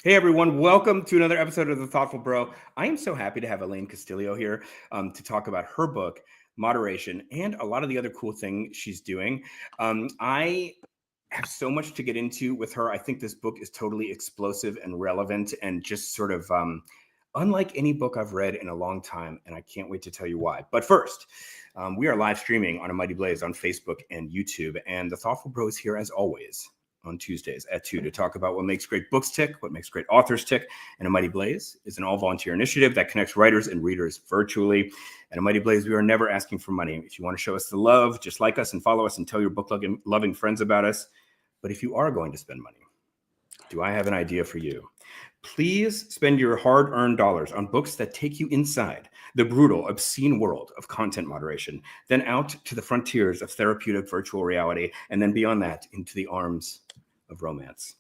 Hey everyone, welcome to another episode of The Thoughtful Bro. I am so happy to have Elaine Castillo here to talk about her book, Moderation, and a lot of the other cool things she's doing. I have so much to get into with her. I think this book is totally explosive and relevant and just sort of unlike any book I've read in a long time, and I can't wait to tell you why. But first, we are live streaming on A Mighty Blaze on Facebook and YouTube, and The Thoughtful Bro is here as always on Tuesdays at 2 to talk about what makes great books tick, what makes great authors tick. And A Mighty Blaze is an all-volunteer initiative that connects writers and readers virtually. And A Mighty Blaze, we are never asking for money. If you want to show us the love, just like us and follow us and tell your book-loving friends about us. But if you are going to spend money, do I have an idea for you? Please spend your hard-earned dollars on books that take you inside the brutal, obscene world of content moderation, then out to the frontiers of therapeutic virtual reality, and then beyond that into the arms of romance.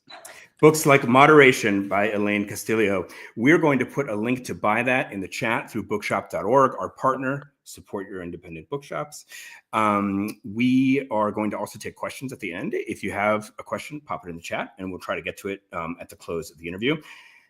Books like Moderation by Elaine Castillo. We're going to put a link to buy that in the chat through bookshop.org, our partner. Support your independent bookshops. We are going to also take questions at the end. If you have a question, pop it in the chat, and we'll try to get to it at the close of the interview.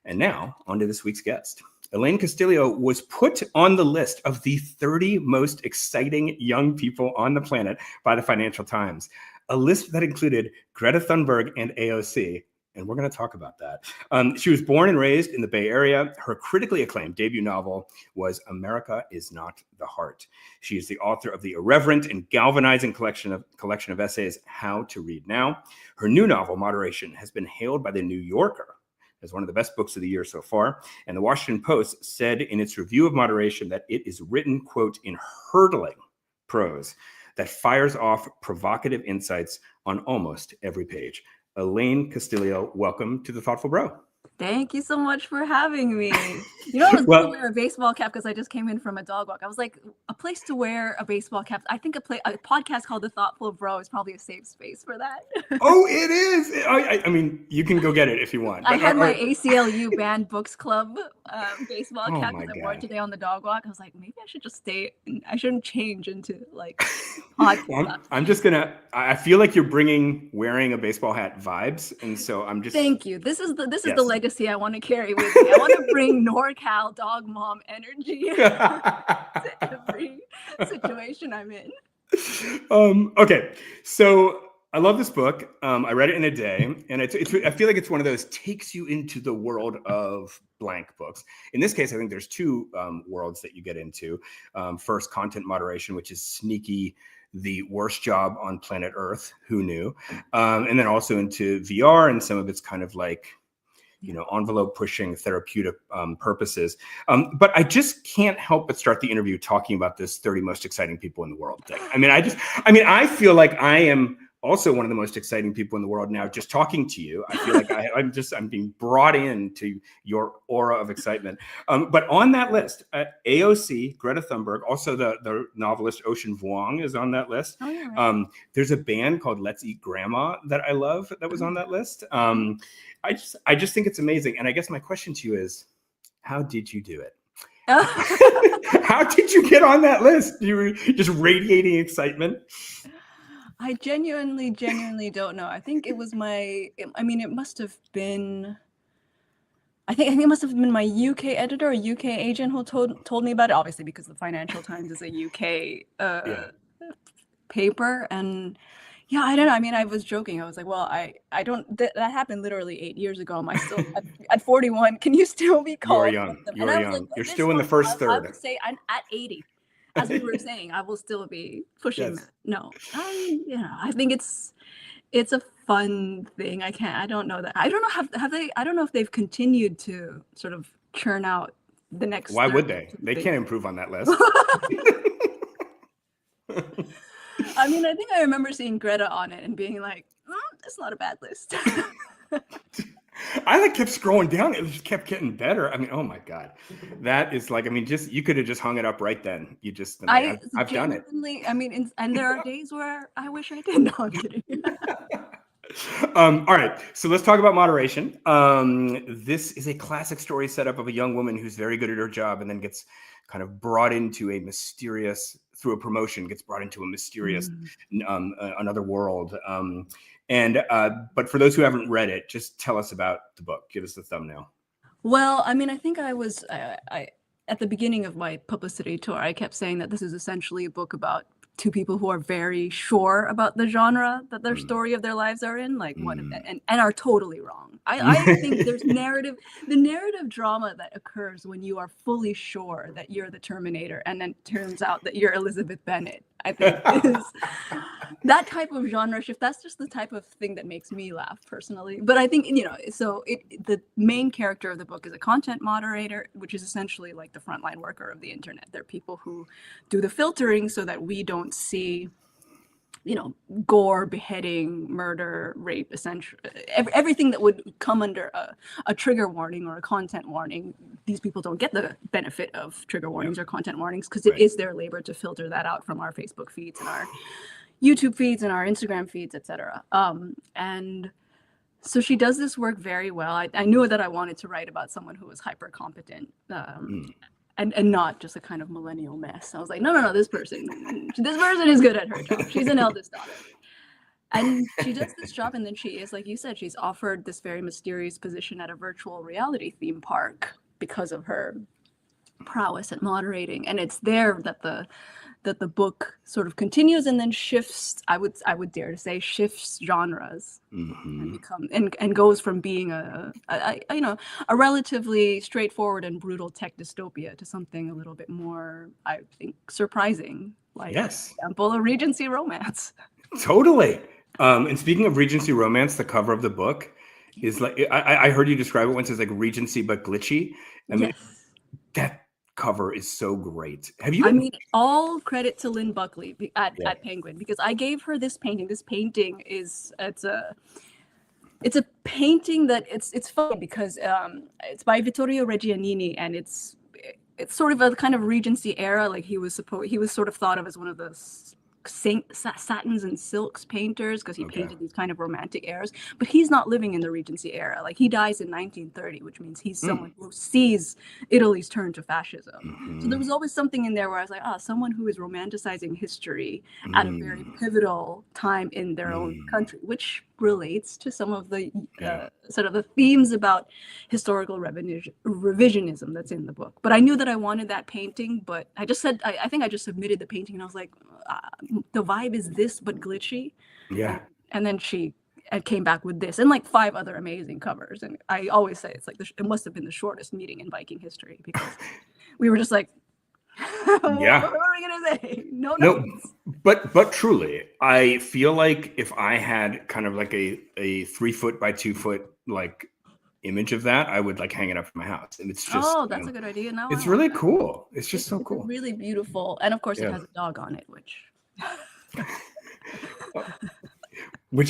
And now, on to this week's guest. Elaine Castillo was put on the list of the 30 most exciting young people on the planet by the Financial Times, a list that included Greta Thunberg and AOC. And we're going to talk about that. She was born and raised in the Bay Area. Her critically acclaimed debut novel was America Is Not the Heart. She is the author of the irreverent and galvanizing collection of essays, How to Read Now. Her new novel, Moderation, has been hailed by The New Yorker as one of the best books of the year so far. And the Washington Post said in its review of Moderation that it is written, quote, in hurtling prose that fires off provocative insights on almost every page. Elaine Castillo, welcome to The Thoughtful Bro. Thank you so much for having me. You know, I was going to wear a baseball cap because I just came in from a dog walk. I was like, a place to wear a baseball cap. I think a podcast called The Thoughtful Bro is probably a safe space for that. Oh, it is. I mean, you can go get it if you want. I had my ACLU Banned Books Club baseball cap because I wore it today on the dog walk. I was like, maybe I should just stay. I shouldn't change into like podcast. Well, I'm just going to, I feel like you're bringing wearing a baseball hat vibes. And so I'm just. Thank you. This is the legacy I want to carry with me. I want to bring NorCal dog mom energy to every situation I'm in. Okay. So I love this book. I read it in a day, and I feel like it's one of those takes you into the world of blank books. In this case, I think there's two worlds that you get into. First, content moderation, which is sneaky, the worst job on planet Earth. Who knew? And then also into VR and some of its kind of like, envelope pushing therapeutic purposes. But I just can't help but start the interview talking about this 30 most exciting people in the world thing. I feel like I am also one of the most exciting people in the world now, just talking to you. I feel like I'm being brought into your aura of excitement. But on that list, AOC, Greta Thunberg, also the novelist Ocean Vuong is on that list. Oh, yeah, right. There's a band called Let's Eat Grandma that I love that was on that list. I just think it's amazing. And I guess my question to you is, how did you do it? How did you get on that list? You were just radiating excitement. I genuinely don't know. I think it was it must have been. I think it must have been my UK editor or UK agent who told me about it. Obviously, because the Financial Times is a UK paper, and yeah, I don't know. I mean, I was joking. I was like, well, I don't. That happened literally 8 years ago. Am I still at 41? Can you still be called? You're young. Like, you're still in the first third. I would say I'm at 80. As we were saying, I will still be pushing that. No, I think it's a fun thing. I don't know that. I don't know have they. I don't know if they've continued to sort of churn out the next. Why would they? They can't improve on that list. I mean, I think I remember seeing Greta on it and being like, "That's not a bad list." I kept scrolling down. It just kept getting better. I mean, oh my God, that is like, I mean, you could have just hung it up right then. You just, I've done it. I mean, and there are days where I wish I did. No, I'm kidding. All right, so let's talk about Moderation. This is a classic story setup of a young woman who's very good at her job and then gets kind of brought into a mysterious, through a promotion, gets brought into a mysterious another world. And but for those who haven't read it, just tell us about the book. Give us the thumbnail. Well, I mean, I think I at the beginning of my publicity tour, I kept saying that this is essentially a book about two people who are very sure about the genre that their story of their lives are in, like what, and are totally wrong. I think there's the narrative drama that occurs when you are fully sure that you're the Terminator, and then it turns out that you're Elizabeth Bennet. I think is that type of genre shift. That's just the type of thing that makes me laugh personally. But I think, so the main character of the book is a content moderator, which is essentially like the frontline worker of the internet. They're people who do the filtering so that we don't see, gore, beheading, murder, rape, essentially everything that would come under a trigger warning or a content warning. These people don't get the benefit of trigger warnings or content warnings because it is their labor to filter that out from our Facebook feeds and our YouTube feeds and our Instagram feeds, etc. And so she does this work very well. I knew that I wanted to write about someone who was hyper competent. And not just a kind of millennial mess. I was like, no, this person is good at her job. She's an eldest daughter. And she does this job, and then she is, like you said, she's offered this very mysterious position at a virtual reality theme park because of her prowess at moderating. And it's there that the book sort of continues and then shifts, I would dare to say, shifts genres and goes from being a relatively straightforward and brutal tech dystopia to something a little bit more, I think, surprising, like, for example, a Regency romance. Totally. And speaking of Regency romance, the cover of the book is like, I heard you describe it once as like Regency but glitchy. I mean, that cover is so great. Have you? I mean, all credit to Lynn Buckley at Penguin, because I gave her this painting. This painting is it's a painting that it's funny because it's by Vittorio Reggianini, and it's sort of a kind of Regency era. Like he was sort of thought of as one of the satins and silks painters because he painted these kind of romantic eras, but he's not living in the Regency era. Like he dies in 1930, which means he's someone who sees Italy's turn to fascism. So there was always something in there where I was like, someone who is romanticizing history at a very pivotal time in their own country, which relates to some of the sort of the themes about historical revisionism that's in the book. But I knew that I wanted that painting, but I just said, I think I just submitted the painting, and I was like, the vibe is this, but glitchy. And then she came back with this and like 5 other amazing covers. And I always say it's like it must have been the shortest meeting in Viking history, because we were just like, what are we gonna say? No. But truly, I feel like if I had kind of like a 3 foot by 2 foot like image of that, I would like hang it up in my house. And it's just that's a good idea. Now it's really cool. It's just so cool. Really beautiful. And of course it has a dog on it, which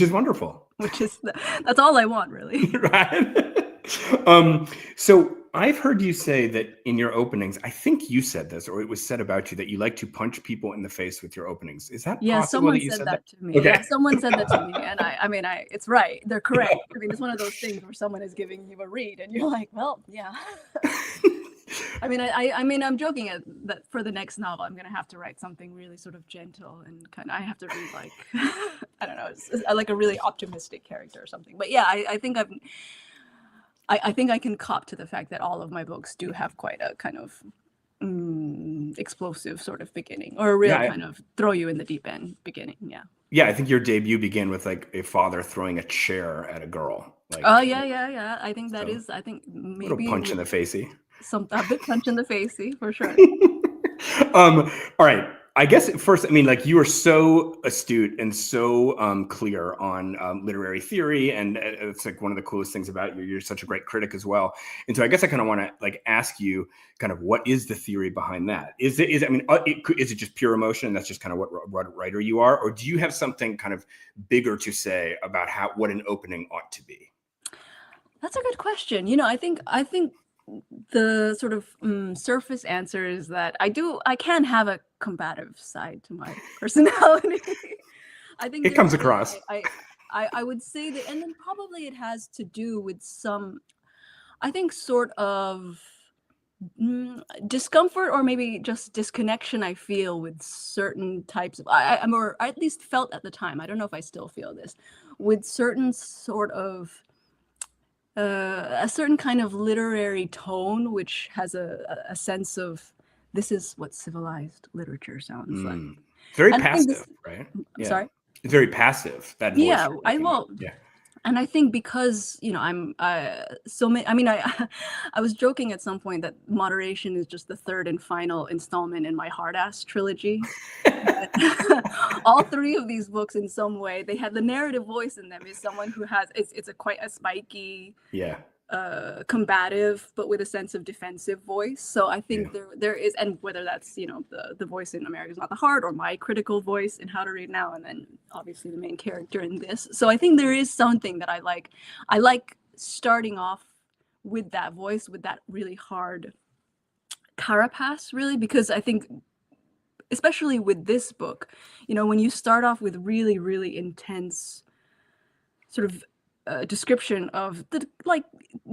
is wonderful. That's all I want, really. Right. So I've heard you say that in your openings, I think you said this, or it was said about you, that you like to punch people in the face with your openings. Is that possible? Someone that you said that to me. Okay. Yeah, someone said that to me, and I mean, it's right. They're correct. I mean, it's one of those things where someone is giving you a read, and you're like, well, yeah. I mean, I'm joking that for the next novel, I'm gonna have to write something really sort of gentle and kind of. I have to read like, I don't know, it's like a really optimistic character or something. But yeah, I think I think I can cop to the fact that all of my books do have quite a kind of explosive sort of beginning, or a real kind of throw you in the deep end beginning. Yeah, I think your debut began with like a father throwing a chair at a girl. Like, yeah. I think that is. I think maybe a little punch in the facey. A big punch in the facey for sure. All right. I guess first, I mean, like you are so astute and so clear on literary theory, and it's like one of the coolest things about you. You're such a great critic as well, and so I guess I kind of want to like ask you, kind of, what is the theory behind that? Is it just pure emotion, and that's just kind of what writer you are, or do you have something kind of bigger to say about what an opening ought to be? That's a good question. I think the sort of surface answer is that I can have a combative side to my personality. I think it comes across. I would say that, and then probably it has to do with some, I think, sort of discomfort or maybe just disconnection I feel with certain types of, or at least felt at the time. I don't know if I still feel this, with certain sort of a certain kind of literary tone, which has a sense of this is what civilized literature sounds like. It's very And I think passive, this, right? I'm Yeah. sorry. It's very passive, that voice Yeah, you're I talking about. will. Yeah. And I think because, I'm so many, I mean, I I was joking at some point that Moderation is just the third and final installment in my hard ass trilogy. But all three of these books, in some way, they have the narrative voice in them is someone who has it's a quite a spiky, Yeah. combative, but with a sense of defensive voice. So I think Yeah. there is, and whether that's the voice in America's Not the Heart or my critical voice in How to Read Now, and then obviously the main character in this. So I think there is something that I like. I like starting off with that voice, with that really hard carapace, really, because I think, especially with this book, when you start off with really, really intense sort of description of the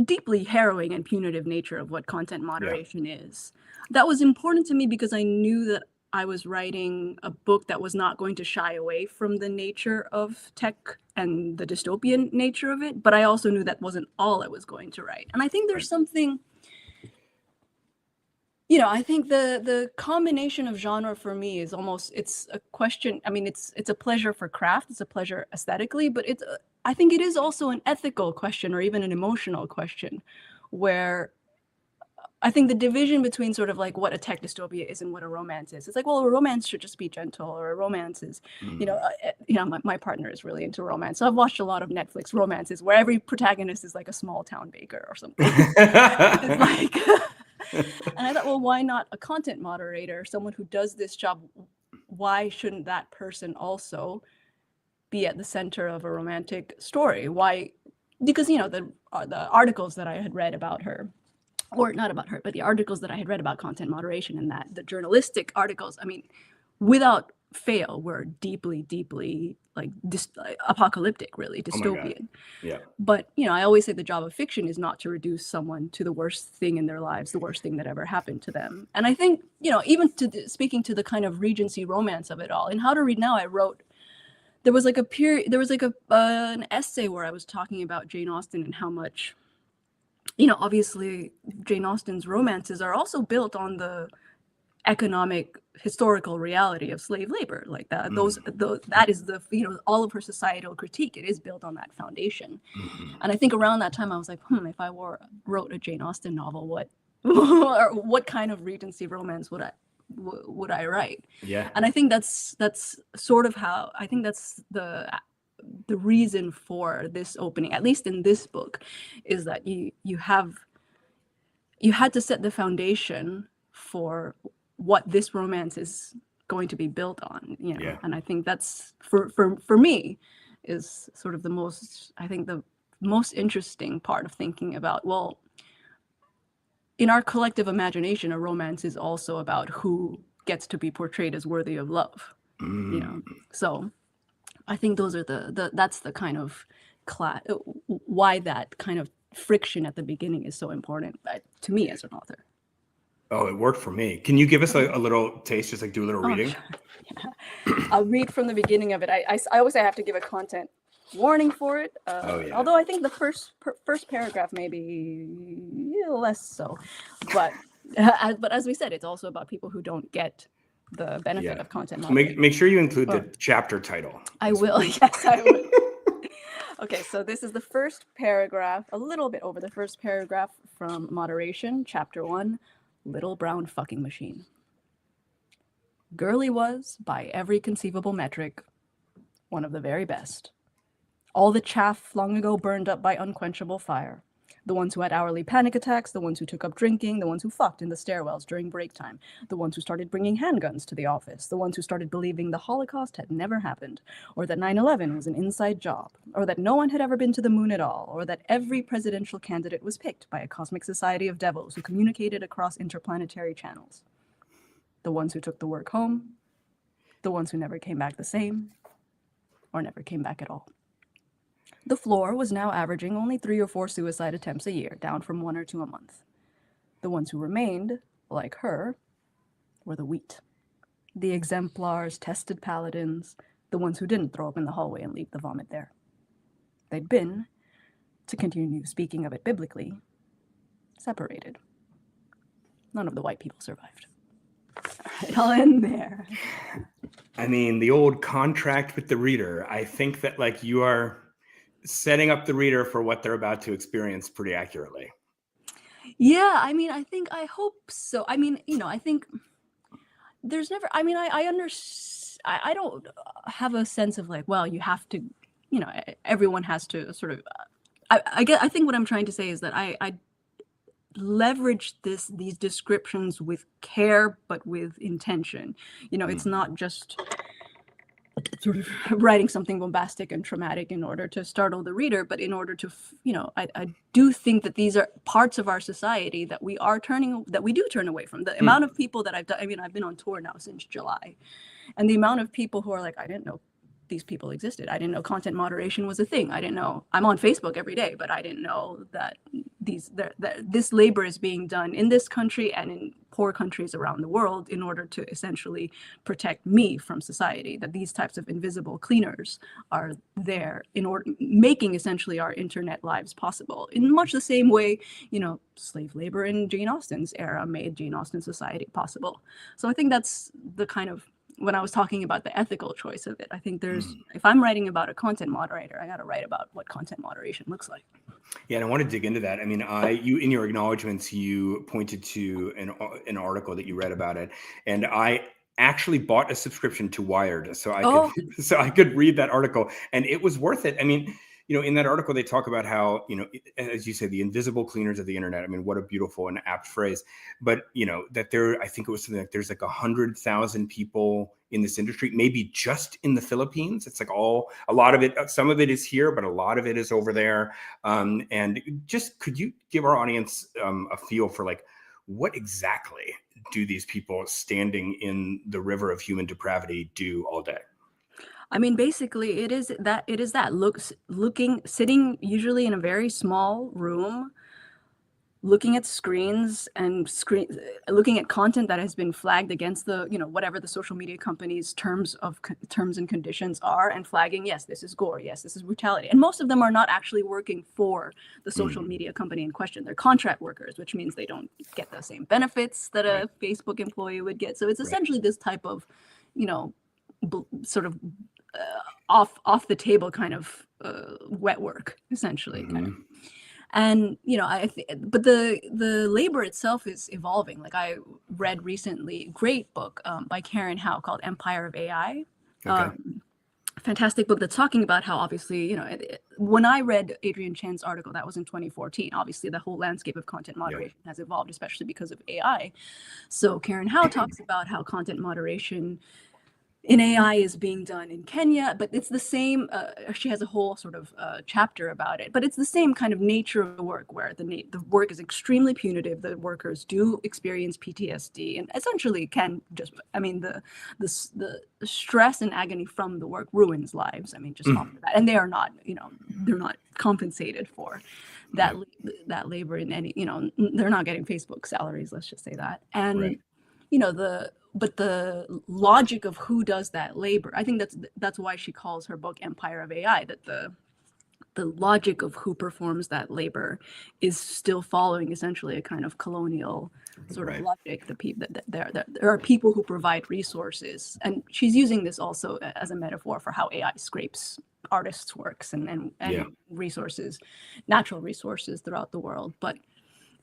deeply harrowing and punitive nature of what content moderation is. That was important to me because I knew that I was writing a book that was not going to shy away from the nature of tech and the dystopian nature of it, but I also knew that wasn't all I was going to write. And I think there's something, I think the combination of genre for me is almost, it's a question. I mean, it's a pleasure for craft, it's a pleasure aesthetically, but I think it is also an ethical question or even an emotional question, where I think the division between sort of like what a tech dystopia is and what a romance is. It's like, well, a romance should just be gentle, or a romance is, my partner is really into romance. So I've watched a lot of Netflix romances where every protagonist is like a small town baker or something. It's like, and I thought, well, why not a content moderator, someone who does this job? Why shouldn't that person also be at the center of a romantic story? Why? Because the articles that I had read about her, or not about her, but the articles that I had read about content moderation, and that the journalistic articles, I mean, without fail, were deeply, deeply like apocalyptic, really Oh my God. dystopian. Yeah. But I always say the job of fiction is not to reduce someone to the worst thing in their lives, the worst thing that ever happened to them. And I think even speaking to the kind of Regency romance of it all, in How to Read Now, I wrote, there was like a period, there was like an essay where I was talking about Jane Austen and how much, obviously Jane Austen's romances are also built on the economic historical reality of slave labor, like that. That is the all of her societal critique. It is built on that foundation. And I think around that time I was like, if I wrote a Jane Austen novel, what or what kind of Regency romance would I write? Yeah. And I think that's sort of how I think that's the reason for this opening, at least in this book, is that you had to set the foundation for what this romance is going to be built on, Yeah. And I think that's for me is sort of the most interesting part of thinking about, well, in our collective imagination, a romance is also about who gets to be portrayed as worthy of love, So I think those are that's the kind of why that kind of friction at the beginning is so important to me as an author. Oh, it worked for me. Can you give us a little taste, just like do a little reading? Sure. Yeah. I'll read from the beginning of it. I always say I have to give a content warning for it. Although I think the first paragraph maybe less so, but as we said, it's also about people who don't get the benefit of content moderation. Make sure you include the chapter title. I will. Yes, I will. Okay, so this is the first paragraph, a little bit over the first paragraph from Moderation, Chapter 1, Little Brown Fucking Machine. Girly was, by every conceivable metric, one of the very best. All the chaff long ago burned up by unquenchable fire. The ones who had hourly panic attacks, the ones who took up drinking, the ones who fucked in the stairwells during break time, the ones who started bringing handguns to the office, the ones who started believing the Holocaust had never happened, or that 9/11 was an inside job, or that no one had ever been to the moon at all, or that every presidential candidate was picked by a cosmic society of devils who communicated across interplanetary channels. The ones who took the work home, the ones who never came back the same, or never came back at all. The floor was now averaging only 3 or 4 suicide attempts a year, down from 1 or 2 a month. The ones who remained, like her, were the wheat. The exemplars, tested paladins, the ones who didn't throw up in the hallway and leave the vomit there. they'd been, to continue speaking of it biblically, separated. None of the white people survived. I'll end there. I mean, the old contract with the reader. I think that like you are setting up the reader for what they're about to experience pretty accurately. Yeah, I mean, I hope so. I mean, I think there's never, I mean, I understand, I don't have a sense of like, well, you have to, everyone has to sort of, I think what I'm trying to say is that I leverage these descriptions with care, but with intention. It's not just sort of writing something bombastic and traumatic in order to startle the reader, but in order to, I do think that these are parts of our society that we do turn away from. The amount of people that I've done, I mean, I've been on tour now since July, and the amount of people who are like, I didn't know these people existed. I didn't know content moderation was a thing. I didn't know. I'm on Facebook every day, but I didn't know that this labor is being done in this country and in poor countries around the world in order to essentially protect me from society. That these types of invisible cleaners are there in order making essentially our internet lives possible. In much the same way, slave labor in Jane Austen's era made Jane Austen's society possible. So I think that's the kind of, when I was talking about the ethical choice of it, I think if I'm writing about a content moderator, I got to write about what content moderation looks like. Yeah, and I want to dig into that. I mean, you in your acknowledgments, you pointed to an article that you read about it, and I actually bought a subscription to Wired so I could read that article, and it was worth it. I mean, in that article they talk about how, as you say, the invisible cleaners of the internet. I mean, what a beautiful and apt phrase. But that I think it was something like there's like 100,000 people in this industry, maybe just in the Philippines. It's like a lot of it, some of it is here, but a lot of it is over there. And just could you give our audience a feel for like what exactly do these people standing in the river of human depravity do all day? I mean, basically, it is that sitting usually in a very small room, looking at screens and looking at content that has been flagged against the, whatever the social media companies' terms and conditions are, and flagging, yes, this is gore, yes, this is brutality. And most of them are not actually working for the social media company in question. They're contract workers, which means they don't get the same benefits that a Facebook employee would get. So it's essentially this type of, sort of off the table kind of wet work, essentially, kind of. And but the labor itself is evolving. Like I read recently a great book by Karen Howe called Empire of AI. Okay. Fantastic book that's talking about how obviously, when I read Adrian Chen's article, that was in 2014, obviously the whole landscape of content moderation has evolved, especially because of AI. So Karen Howe talks about how content moderation in AI is being done in Kenya, but it's the same. She has a whole sort of chapter about it, but it's the same kind of nature of the work, where the work is extremely punitive. The workers do experience PTSD, and essentially can just, I mean, the stress and agony from the work ruins lives. I mean, just off the bat, and they are not, they're not compensated for that labor in any, they're not getting Facebook salaries. Let's just say that, and but the logic of who does that labor, I think that's why she calls her book Empire of AI, that the logic of who performs that labor is still following essentially a kind of colonial sort of logic. There are people who provide resources, and she's using this also as a metaphor for how AI scrapes artists' works and resources, natural resources throughout the world. But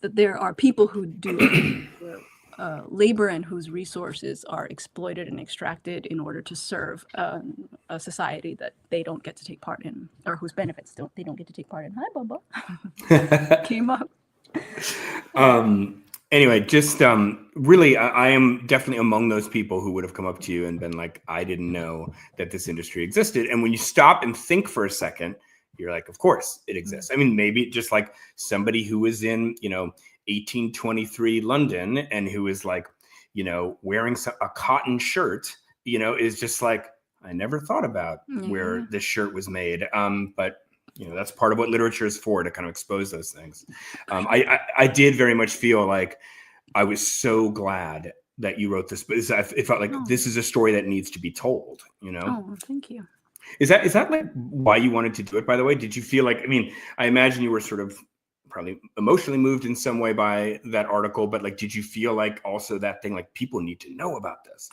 that there are people who do labor and whose resources are exploited and extracted in order to serve a society that they don't get to take part in, or whose benefits they don't get to take part in. Hi, Bubba. Came up. Anyway, just really, I am definitely among those people who would have come up to you and been like, I didn't know that this industry existed. And when you stop and think for a second, you're like, of course it exists. I mean, maybe just like somebody who was in, 1823 London and who is like, wearing a cotton shirt, is just like, I never thought about where this shirt was made. But that's part of what literature is for, to kind of expose those things. I did very much feel like I was so glad that you wrote this, but it felt like this is a story that needs to be told, Oh, thank you. Is that like why you wanted to do it, by the way? Did you feel like, I mean, I imagine you were sort of probably emotionally moved in some way by that article, but like, did you feel like also that thing, like people need to know about this?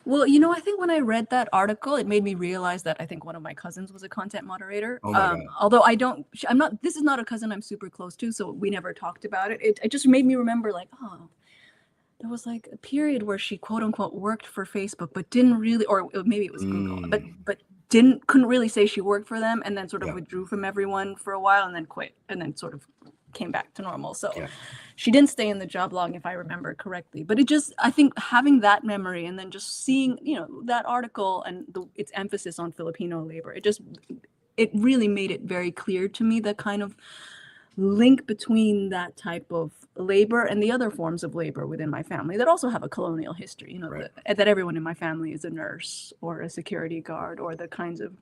Well, I think when I read that article, it made me realize that I think one of my cousins was a content moderator. Oh my God. Although I'm not, this is not a cousin I'm super close to, so we never talked about it. It just made me remember like, oh, there was like a period where she quote unquote worked for Facebook, but didn't really, or maybe it was Google, but couldn't really say she worked for them, and then sort of withdrew from everyone for a while and then quit and then sort of came back to normal. So she didn't stay in the job long, if I remember correctly. But I think having that memory and then just seeing, that article and its emphasis on Filipino labor, it really made it very clear to me the kind of link between that type of labor and the other forms of labor within my family that also have a colonial history, that everyone in my family is a nurse or a security guard or the kinds of,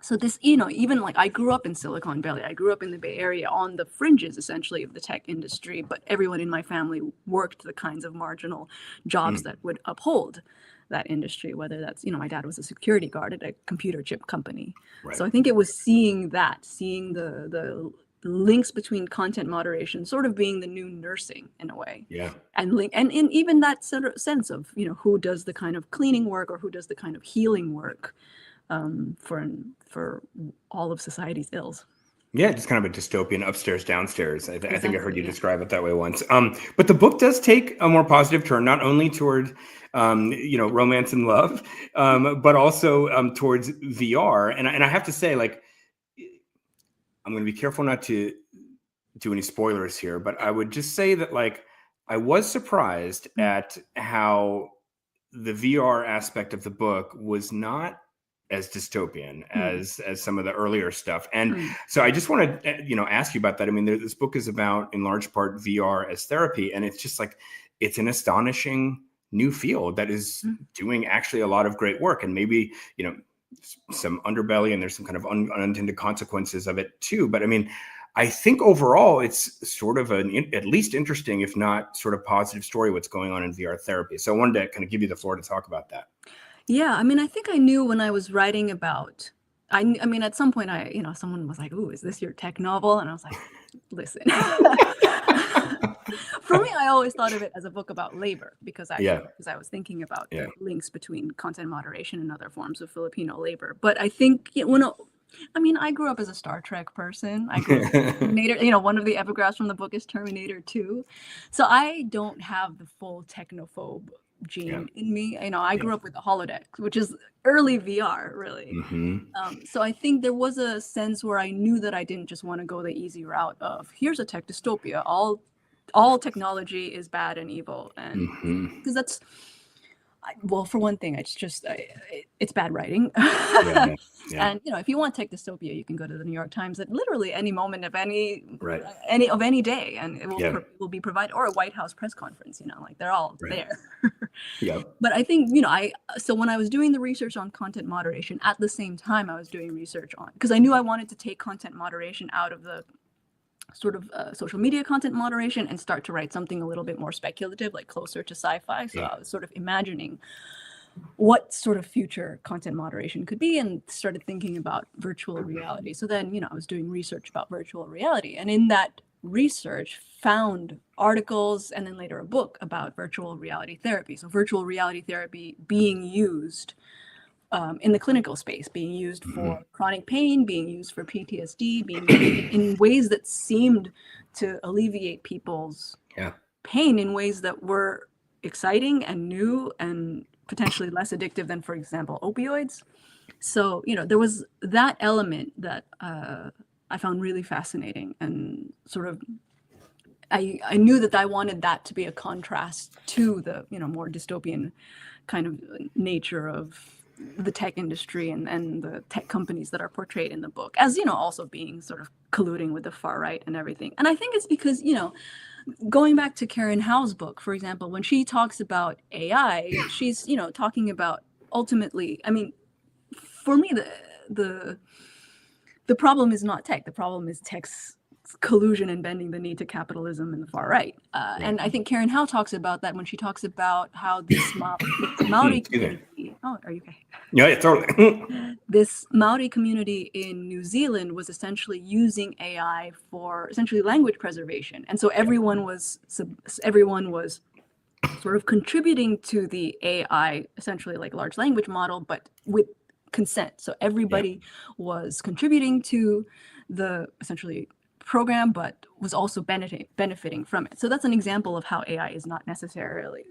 so this, even like I grew up in Silicon Valley, I grew up in the Bay Area on the fringes essentially of the tech industry, but everyone in my family worked the kinds of marginal jobs that would uphold that industry, whether that's, my dad was a security guard at a computer chip company. So I think it was seeing the links between content moderation sort of being the new nursing in a way. And in even that sort of sense of, who does the kind of cleaning work or who does the kind of healing work for all of society's ills. Yeah, just kind of a dystopian upstairs, downstairs. I think I heard you describe it that way once. But the book does take a more positive turn, not only toward, romance and love, but also towards VR. And I have to say, like, I'm going to be careful not to do any spoilers here, but I would just say that, like, I was surprised at how the VR aspect of the book was not as dystopian as some of the earlier stuff. And so I just want to, ask you about that. I mean, this book is about, in large part, VR as therapy. And it's just like, it's an astonishing new field that is doing actually a lot of great work. And maybe, some underbelly and there's some kind of unintended consequences of it too. But I mean, I think overall it's sort of at least interesting, if not sort of positive story, what's going on in VR therapy. So I wanted to kind of give you the floor to talk about that. Yeah, I mean, I think I knew when I was writing about, I mean, at some point someone was like, "Ooh, is this your tech novel?" And I was like, listen. For me, I always thought of it as a book about labor because I was thinking about the links between content moderation and other forms of Filipino labor. But I think, I grew up as a Star Trek person. I grew up Terminator, one of the epigraphs from the book is Terminator 2. So I don't have the full technophobe gene in me. I grew up with the holodeck, which is early VR, really. So I think there was a sense where I knew that I didn't just want to go the easy route of here's a tech dystopia. All technology is bad and evil, and because that's, well, for one thing, it's bad writing. And if you want tech dystopia, you can go to the New York Times at literally any moment of any day, and it will be provided, or a White House press conference. Like they're all there. But I think so when I was doing the research on content moderation, at the same time I was doing research on, because I knew I wanted to take content moderation out of the sort of social media content moderation and start to write something a little bit more speculative, like closer to sci-fi. So I was sort of imagining what sort of future content moderation could be and started thinking about virtual reality. So then, I was doing research about virtual reality, and in that research found articles and then later a book about virtual reality therapy. So virtual reality therapy being used in the clinical space, being used for chronic pain, being used for PTSD, being used in ways that seemed to alleviate people's pain in ways that were exciting and new and potentially less addictive than, for example, opioids. So, there was that element that I found really fascinating, and sort of I knew that I wanted that to be a contrast to the, more dystopian kind of nature of the tech industry and the tech companies that are portrayed in the book as, also being sort of colluding with the far right and everything. And I think it's because, going back to Karen Howe's book, for example, when she talks about AI, she's, talking about ultimately, I mean, for me, the problem is not tech. The problem is tech's collusion and bending the knee to capitalism and the far right. And I think Karen Howe talks about that when she talks about how this Maori community. Oh, are you okay? Yeah, totally. This Maori community in New Zealand was essentially using AI for essentially language preservation, and so everyone was sort of contributing to the AI, essentially like large language model, but with consent. So everybody was contributing to the essentially program, but was also benefiting from it. So that's an example of how AI is not necessarily,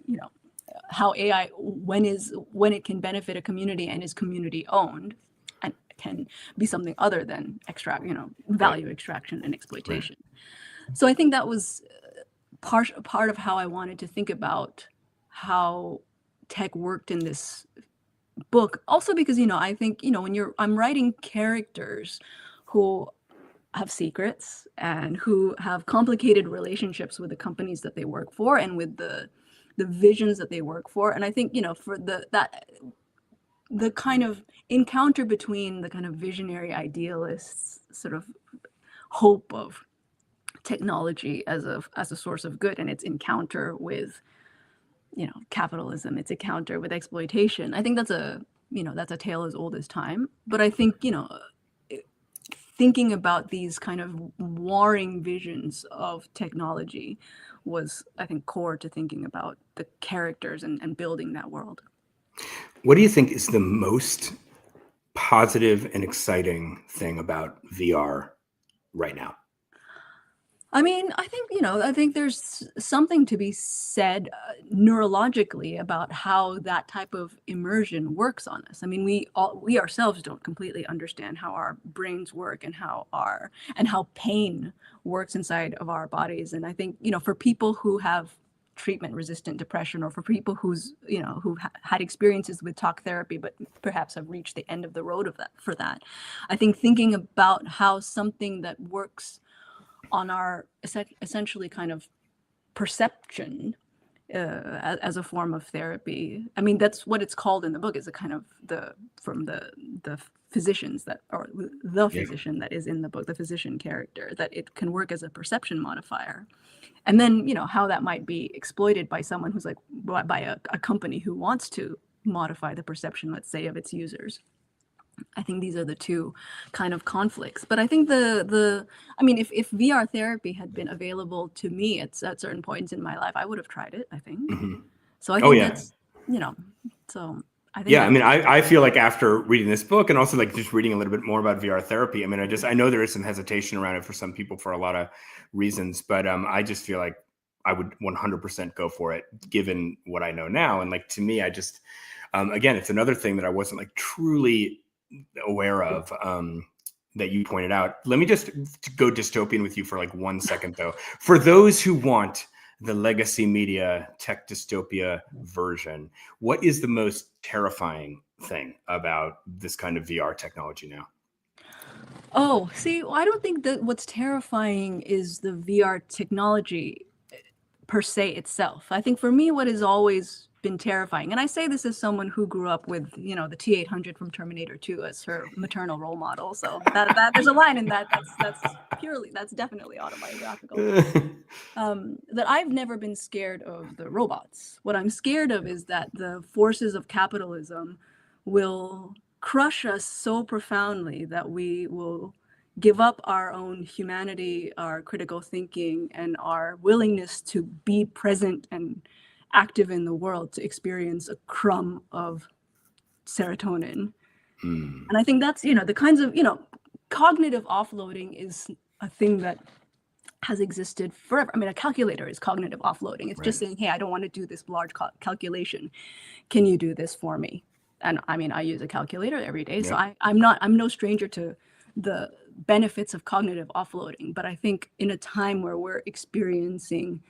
how AI when it can benefit a community and is community owned, and can be something other than value extraction and exploitation. So I think that was part of how I wanted to think about how tech worked in this book. Also because I think when I'm writing characters who have secrets and who have complicated relationships with the companies that they work for and with the visions that they work for. And I think for the kind of encounter between the kind of visionary idealists sort of hope of technology as a source of good and its encounter with capitalism, its encounter with exploitation. I think that's a tale as old as time. But I think thinking about these kind of warring visions of technology was, I think, core to thinking about the characters and building that world. What do you think is the most positive and exciting thing about VR right now? I mean, I think there's something to be said neurologically about how that type of immersion works on us. I mean, we ourselves don't completely understand how our brains work and how pain works inside of our bodies. And I think for people who have treatment-resistant depression, or for people who've had experiences with talk therapy but perhaps have reached the end of the road for that, I think thinking about how something that works on our essentially kind of perception as a form of therapy. I mean, that's what it's called in the book, is a kind of the physicians that, or the physician that is in the book, the physician character, that it can work as a perception modifier. And then, how that might be exploited by someone who's by a company who wants to modify the perception, let's say, of its users. I think these are the two kind of conflicts. But I think if VR therapy had been available to me at certain points in my life, I would have tried it, I think. Mm-hmm. So I think that's, so I think. Yeah, I mean, I feel like after reading this book and also like just reading a little bit more about VR therapy, I mean, I know there is some hesitation around it for some people for a lot of reasons, but I just feel like I would 100% go for it given what I know now. And like, to me, I just, again, it's another thing that I wasn't like truly aware of that you pointed out. Let me just go dystopian with you for like 1 second though. For those who want the legacy media tech dystopia version, what is the most terrifying thing about this kind of VR technology now? Oh, see, I don't think that what's terrifying is the VR technology per se itself. I think for me, what has always been terrifying, and I say this as someone who grew up with the T-800 from Terminator 2 as her maternal role model, so that there's a line in that's definitely autobiographical. That I've never been scared of the robots. What I'm scared of is that the forces of capitalism will crush us so profoundly that we will give up our own humanity, our critical thinking, and our willingness to be present and active in the world to experience a crumb of serotonin. And I think that's, the kinds of, cognitive offloading is a thing that has existed forever. I mean, a calculator is cognitive offloading. It's just saying, hey, I don't want to do this large calculation. Can you do this for me? And I mean, I use a calculator every day, so I'm no stranger to the benefits of cognitive offloading. But I think in a time where we're experiencing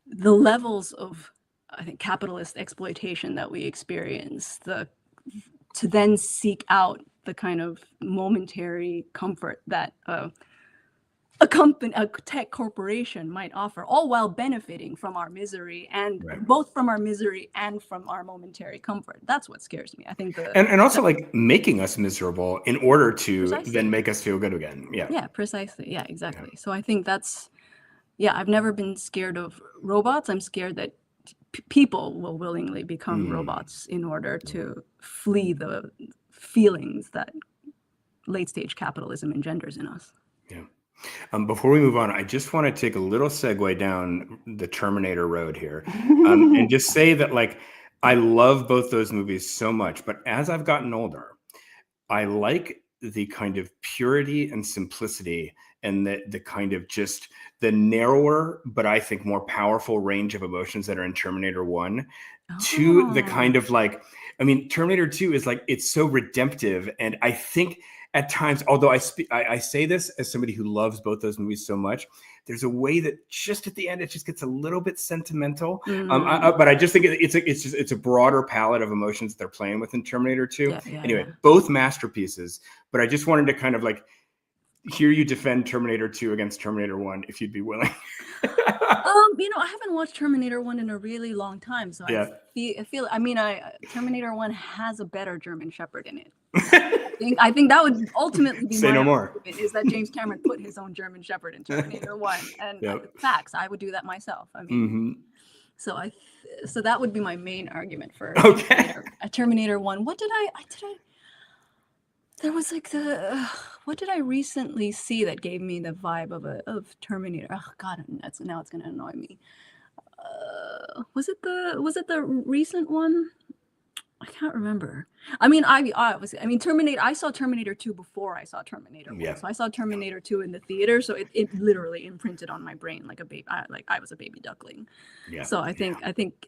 the levels of, I think, capitalist exploitation that we experience, to then seek out the kind of momentary comfort that a tech corporation might offer, all while benefiting from our misery, and both from our misery and from our momentary comfort. That's what scares me. I think and also like making us miserable in order to then make us feel good again. Yeah, precisely. Yeah, exactly. So I think that's, I've never been scared of robots. I'm scared that people will willingly become robots in order to flee the feelings that late stage capitalism engenders in us. Yeah. Before we move on, I just want to take a little segue down the Terminator road here, and just say that, like, I love both those movies so much, but as I've gotten older, I like the kind of purity and simplicity and the kind of just the narrower, but I think more powerful range of emotions that are in Terminator 1 to the kind of like, I mean, Terminator 2 is like, it's so redemptive. And I think at times, although I say this as somebody who loves both those movies so much, there's a way that just at the end, it just gets a little bit sentimental. But I just think it's a broader palette of emotions that they're playing with in Terminator 2. Anyway, both masterpieces, but I just wanted to kind of like hear you defend Terminator 2 against Terminator 1, if you'd be willing. I haven't watched Terminator 1 in a really long time, so I feel. I mean, Terminator 1 has a better German Shepherd in it. I think that would ultimately be my argument, is that James Cameron put his own German Shepherd in Terminator 1, and facts, I would do that myself. I mean, so that would be my main argument for Terminator 1. What did I? There was like what did I recently see that gave me the vibe of Terminator? Oh God, now it's gonna annoy me. Was it the recent one? I can't remember. I mean, Terminator. I saw Terminator 2 before I saw Terminator 1. So I saw Terminator 2 in the theater, so it literally imprinted on my brain like a baby. I was a baby duckling. So I think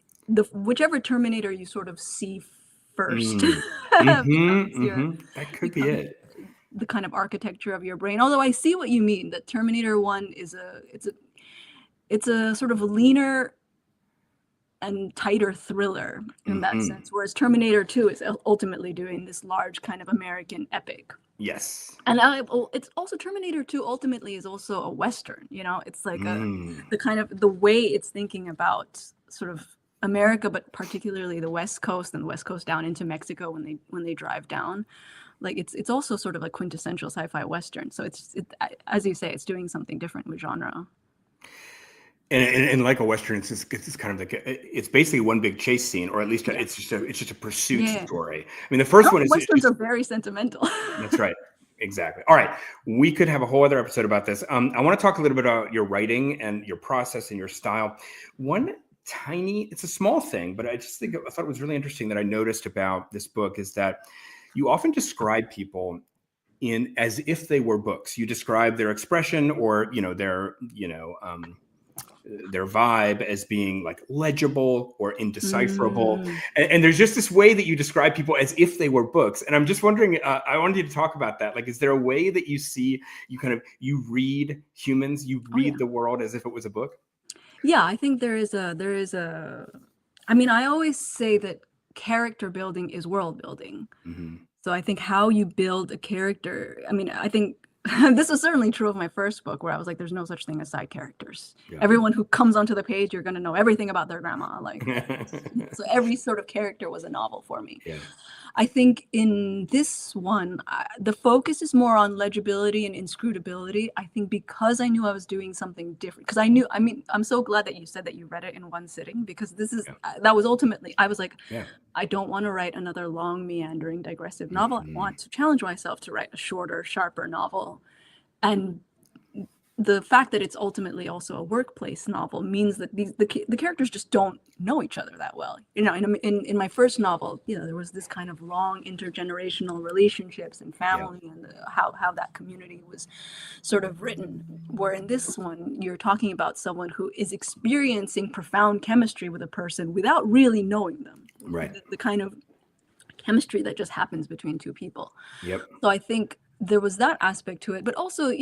whichever Terminator you sort of see first, that could be it. The kind of architecture of your brain. Although I see what you mean, that Terminator 1 is it's a sort of leaner and tighter thriller in that sense, whereas Terminator 2 is ultimately doing this large kind of American epic. Yes. And it's also, Terminator 2 ultimately is also a Western, it's like the kind of the way it's thinking about sort of America, but particularly the West Coast and the West Coast down into Mexico when they drive down. Like it's also sort of a quintessential sci-fi Western. So it's as you say, it's doing something different with genre. And like a Western, it's kind of like it's basically one big chase scene, or at least it's just a pursuit story. I mean, the first one is Westerns are very sentimental. That's right. Exactly. All right. We could have a whole other episode about this. I want to talk a little bit about your writing and your process and your style. It's a small thing, but I thought it was really interesting that I noticed about this book is that you often describe people as if they were books. You describe their expression or, their vibe as being like legible or indecipherable. And there's just this way that you describe people as if they were books. And I'm just wondering, I wanted you to talk about that. Like, is there a way that you read humans, you read the world as if it was a book? Yeah, I think there is I mean, I always say that character building is world building. So I think how you build a character, I mean, I think this was certainly true of my first book, where I was like, there's no such thing as side characters. Everyone who comes onto the page, you're going to know everything about their grandma. Like, so every sort of character was a novel for me. I think in this one, the focus is more on legibility and inscrutability. I think because I knew I was doing something different, because I'm so glad that you said that you read it in one sitting, because that was ultimately, I was like, I don't want to write another long, meandering, digressive novel. I want to challenge myself to write a shorter, sharper novel. And the fact that it's ultimately also a workplace novel means that the characters just don't know each other that well. In my first novel, there was this kind of long intergenerational relationships and family and how that community was sort of written. Where in this one, you're talking about someone who is experiencing profound chemistry with a person without really knowing them. Right. The kind of chemistry that just happens between two people. Yep. So I think there was that aspect to it, but also,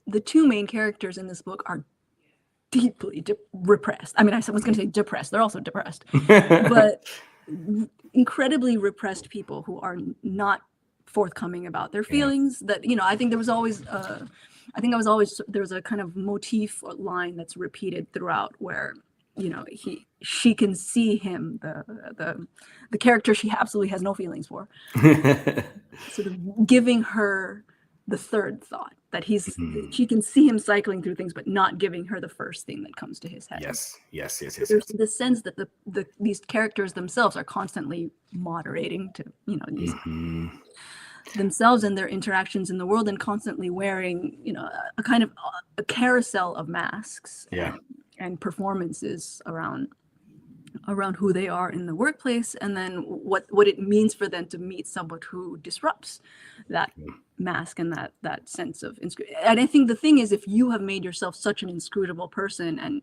the two main characters in this book are deeply repressed. I mean, I was going to say depressed. They're also depressed, but incredibly repressed people who are not forthcoming about their feelings. That, I think there was always, there was a kind of motif or line that's repeated throughout where, she can see him, the character she absolutely has no feelings for, sort of giving her the third thought. that she can see him cycling through things, but not giving her the first thing that comes to his head. Yes. There's the sense that these characters themselves are constantly moderating to, these themselves and their interactions in the world, and constantly wearing, a kind of a carousel of masks and performances around who they are in the workplace, and then what it means for them to meet someone who disrupts that mask and that sense of and I think the thing is, if you have made yourself such an inscrutable person and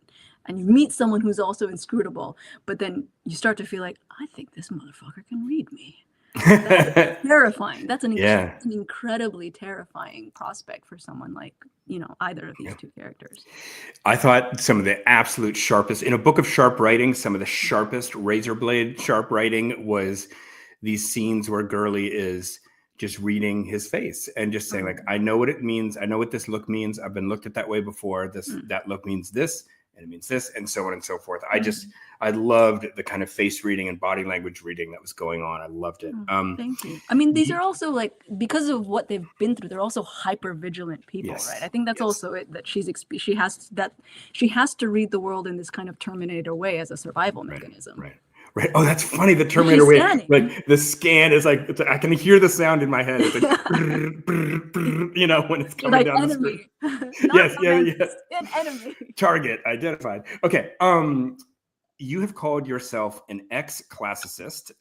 you meet someone who's also inscrutable, but then you start to feel like, I think this motherfucker can read me. That's terrifying. That's an incredibly terrifying prospect for someone like, either of these two characters. I thought some of the absolute sharpest, in a book of sharp writing, some of the sharpest razor blade sharp writing was these scenes where Gurley is just reading his face and just saying, like, I know what it means. I know what this look means. I've been looked at that way before. That look means this, and it means this, and so on and so forth. I loved the kind of face reading and body language reading that was going on. I loved it. Thank you. I mean, these are also, like, because of what they've been through, they're also hyper vigilant people, right? I think that's also it, that she has to read the world in this kind of Terminator way as a survival mechanism. Right. Oh, that's funny. The Terminator way. Like the scan is like, I can hear the sound in my head. It's like, brr, brr, brr, when it's coming down enemy. the street. Yes. An enemy. Target identified. Okay. You have called yourself an ex-classicist.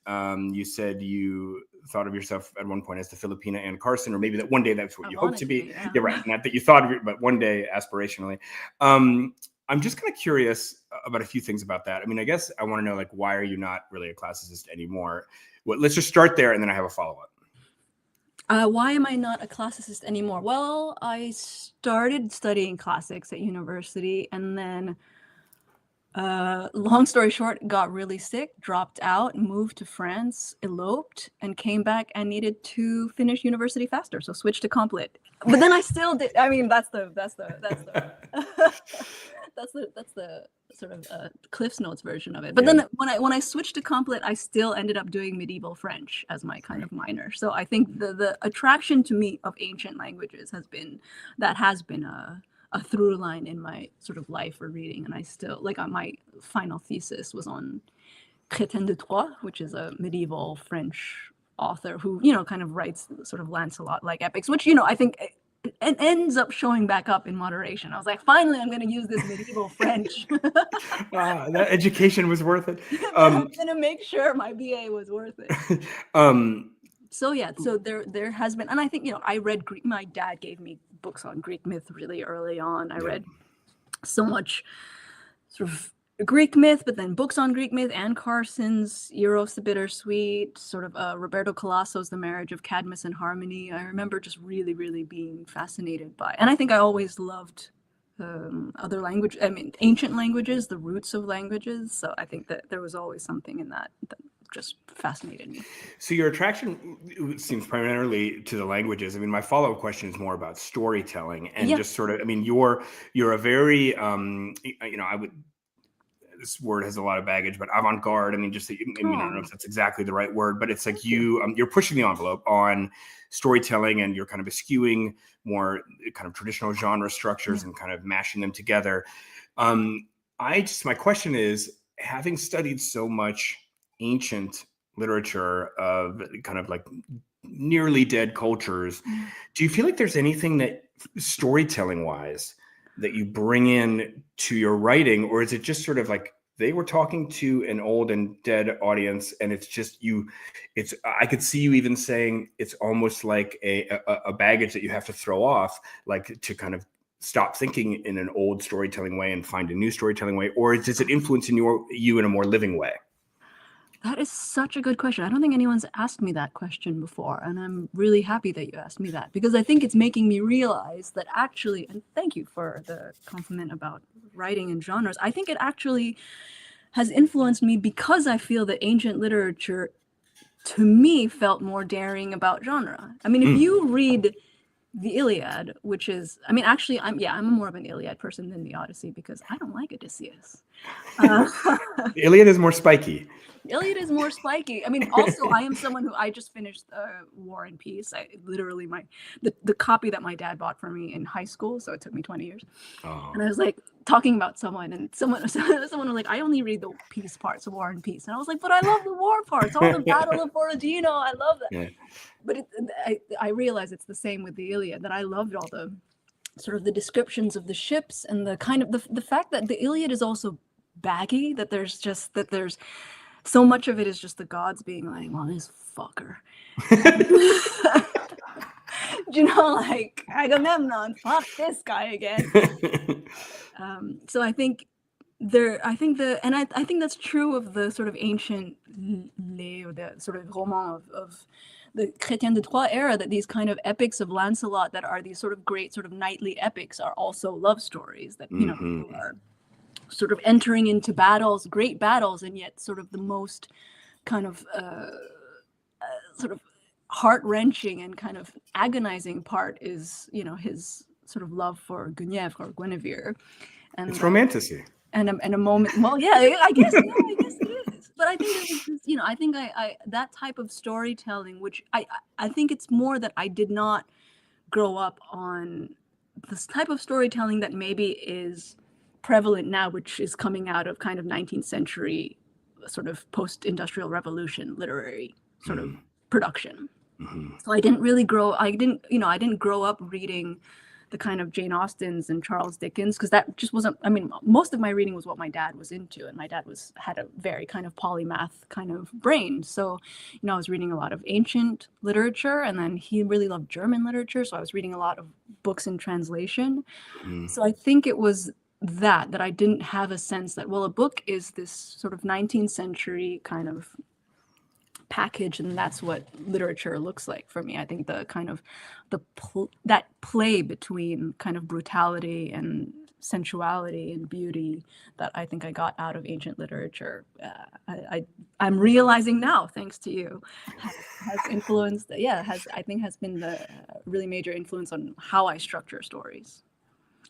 You said you thought of yourself at one point as the Filipina Anne Carson, or maybe that one day that's what you hope to be. Yeah, right. Not that you thought of it, but one day aspirationally. I'm just kind of curious about a few things about that. I mean, I guess I want to know, like, why are you not really a classicist anymore? Well, let's just start there, and then I have a follow-up. Why am I not a classicist anymore? Well, I started studying classics at university, and then, long story short, got really sick, dropped out, moved to France, eloped, and came back and needed to finish university faster, so switched to comp lit. But then I still did. I mean, that's the that's the sort of Cliff's Notes version of it. But then when I switched to comp lit, I still ended up doing medieval French as my kind of minor. So I think the attraction to me of ancient languages has been a through line in my sort of life for reading. And I still, like, my final thesis was on Crétin de Troyes, which is a medieval French author who, kind of writes sort of Lancelot-like epics, which, I think it ends up showing back up in moderation. I was like, finally, I'm going to use this medieval French. That education was worth it. I'm going to make sure my BA was worth it. So there has been, and I think, I read Greek. My dad gave me books on Greek myth really early on. I read so much sort of Greek myth, but then books on Greek myth, Anne Carson's Eros the Bittersweet, sort of Roberto Colasso's The Marriage of Cadmus and Harmony. I remember just really, really being fascinated by, and I think I always loved other language. I mean, ancient languages, the roots of languages. So I think that there was always something in that just fascinated me. So your attraction seems primarily to the languages. I mean, my follow-up question is more about storytelling and just sort of, I mean, you're a very, I would, this word has a lot of baggage, but avant-garde. I mean, I don't know if that's exactly the right word, but it's like you're pushing the envelope on storytelling, and you're kind of eschewing more kind of traditional genre structures and kind of mashing them together. My question is, having studied so much ancient literature of kind of like nearly dead cultures, do you feel like there's anything that storytelling wise that you bring in to your writing, or is it just sort of like they were talking to an old and dead audience, and it's just I could see you even saying it's almost like a baggage that you have to throw off, like to kind of stop thinking in an old storytelling way and find a new storytelling way, or does it influence you in a more living way? That is such a good question. I don't think anyone's asked me that question before, and I'm really happy that you asked me that, because I think it's making me realize that actually, and thank you for the compliment about writing and genres, I think it actually has influenced me because I feel that ancient literature, to me, felt more daring about genre. I mean, if you read the Iliad, which is, I mean, actually, I'm more of an Iliad person than the Odyssey because I don't like Odysseus. The Iliad is more spiky. Iliad is more spiky. I mean, also, I am someone who I just finished War and Peace. I literally the copy that my dad bought for me in high school, so it took me 20 years. Oh. And I was like talking about someone, and someone was like, I only read the peace parts of War and Peace, and I was like, but I love the war parts, all the Battle of Borodino, I love that. Yeah. But I realize it's the same with the Iliad, that I loved all the sort of the descriptions of the ships and the kind of the fact that the Iliad is also baggy, that there's so much of it is just the gods being like, well, this fucker. You know, like Agamemnon, fuck this guy again. So I think I think that's true of the sort of ancient or the sort of roman of the Chrétien de Troyes era, that these kind of epics of Lancelot that are these sort of great sort of knightly epics are also love stories that, you know, people are sort of entering into battles, great battles, and yet sort of the most kind of sort of heart-wrenching and kind of agonizing part is, you know, his sort of love for Guenièvre or Guinevere. And it's romanticy. And a moment, well, yeah, I guess it is. But I think it was just, you know, I think I that type of storytelling, which I think it's more that I did not grow up on this type of storytelling that maybe is prevalent now, which is coming out of kind of 19th century sort of post-industrial revolution literary sort of production. So I didn't grow up reading the kind of Jane Austens and Charles Dickens, because that just wasn't, I mean, most of my reading was what my dad was into, and my dad had a very kind of polymath kind of brain. So, you know, I was reading a lot of ancient literature, and then he really loved German literature, so I was reading a lot of books in translation. So I think it was that I didn't have a sense that, well, a book is this sort of 19th century kind of package, and that's what literature looks like for me. I think the kind of that play between kind of brutality and sensuality and beauty that I think I got out of ancient literature, I'm realizing now, thanks to you, has influenced, I think has been the really major influence on how I structure stories.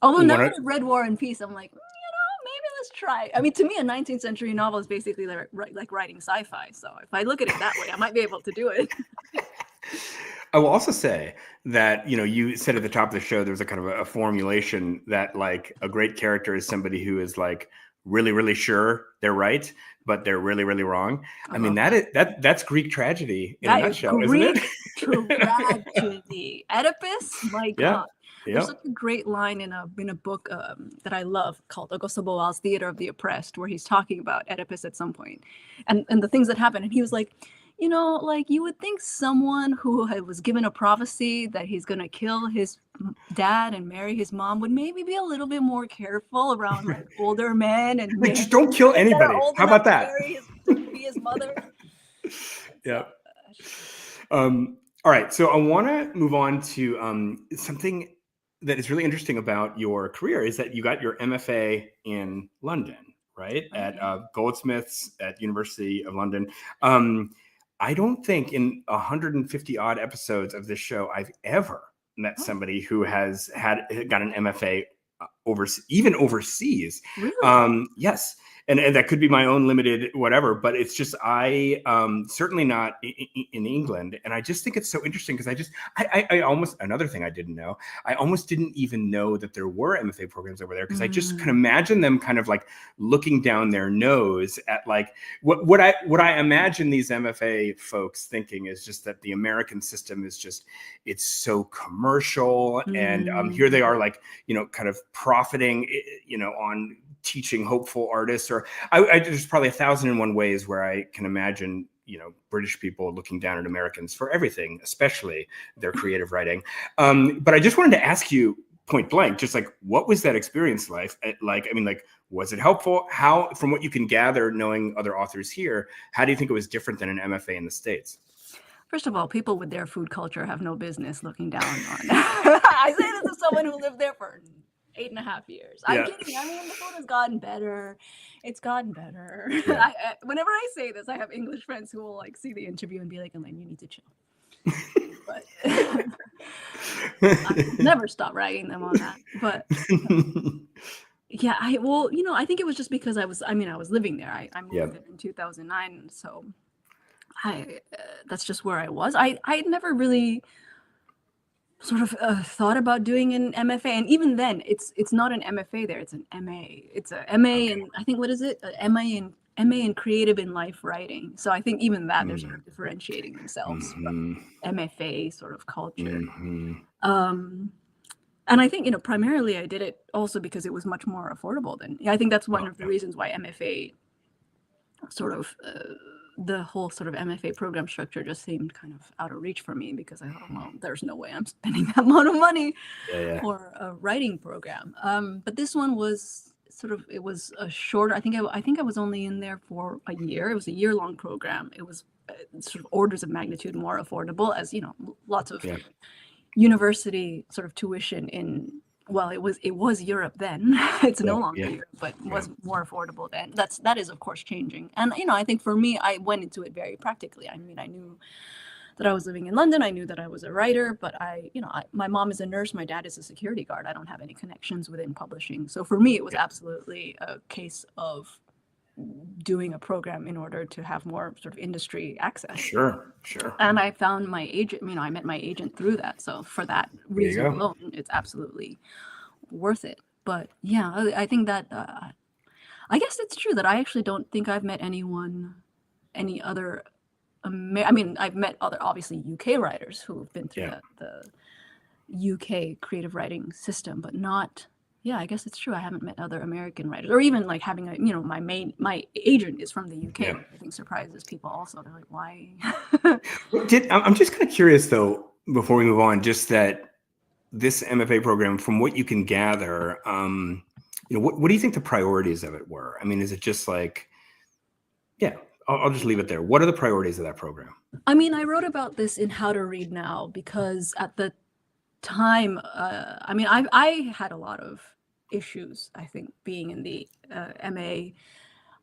Although now that I've read War and Peace, I'm like, maybe let's try. I mean, to me, a 19th century novel is basically like writing sci-fi. So if I look at it that way, I might be able to do it. I will also say that, you know, you said at the top of the show, there's a kind of a formulation that like a great character is somebody who is like really, really sure they're right, but they're really, really wrong. I mean, that's Greek tragedy in a nutshell, isn't it? Tragedy. Oedipus, my God. Yep. There's such a great line in a book that I love called Augusto Boal's Theater of the Oppressed, where he's talking about Oedipus at some point and the things that happen. And he was like, you know, like you would think someone who was given a prophecy that he's going to kill his dad and marry his mom would maybe be a little bit more careful around like older men and men. Just don't kill anybody. How about that? To be his mother. Yeah. All right. So I want to move on to something that is really interesting about your career is that you got your MFA in London, right? At Goldsmiths at University of London. I don't think in 150 odd episodes of this show, I've ever met somebody who has got an MFA overseas. Really? Yes. And that could be my own limited whatever, but it's just, I certainly not in England. And I just think it's so interesting because I almost, another thing I didn't know, I almost didn't even know that there were MFA programs over there because I just can imagine them kind of like looking down their nose at like, what I imagine these MFA folks thinking is just that the American system is just, it's so commercial. And here they are like, you know, kind of profiting, you know, on teaching hopeful artists, or there's probably 1,001 ways where I can imagine, you know, British people looking down at Americans for everything, especially their creative writing. But I just wanted to ask you point blank, just like, what was that experience like? I mean, like, was it helpful? How, from what you can gather, knowing other authors here, how do you think it was different than an MFA in the States? First of all, people with their food culture have no business looking down on. I say this as someone who lived there for 8.5 years. I'm kidding. I mean, the food has gotten better. It's gotten better. Yeah. Whenever I say this, I have English friends who will like see the interview and be like, Elaine, you need to chill. but I never stop ragging them on that. But yeah, I think it was just because I was living there. I moved in 2009, so that's just where I was. I never really sort of thought about doing an MFA, and even then, it's not an MFA there. It's an MA. It's a MA, and I think what is it? A MA in creative and life writing. So I think even that they're sort of differentiating themselves from MFA sort of culture. And I think primarily I did it also because it was much more affordable than. I think that's one of the reasons why MFA sort of. The whole sort of MFA program structure just seemed kind of out of reach for me, because I thought, well, there's no way I'm spending that amount of money for a writing program. But this one was it was a shorter. I think I was only in there for a year. It was a year-long program. It was sort of orders of magnitude more affordable, as lots of university sort of tuition in. Well, it was Europe then. It's no longer Europe, but was more affordable then. That is of course changing. And I think for me, I went into it very practically. I mean, I knew that I was living in London. I knew that I was a writer, but my mom is a nurse. My dad is a security guard. I don't have any connections within publishing. So for me, it was absolutely a case of doing a program in order to have more sort of industry access. Sure. And I found my agent, I met my agent through that. So for that reason alone, it's absolutely worth it. But yeah, I think that, I guess it's true that I actually don't think I've met any other, I've met other, obviously, UK writers who have been through the UK creative writing system, but not... Yeah, I guess it's true. I haven't met other American writers, or even like having my agent is from the UK. I think surprises people also. They're like, why? I'm just kind of curious though, before we move on, just that this MFA program, from what you can gather, what do you think the priorities of it were? I mean, is it just like, I'll just leave it there. What are the priorities of that program? I mean, I wrote about this in How to Read Now because at the time, I had a lot of issues, I think, being in the MA.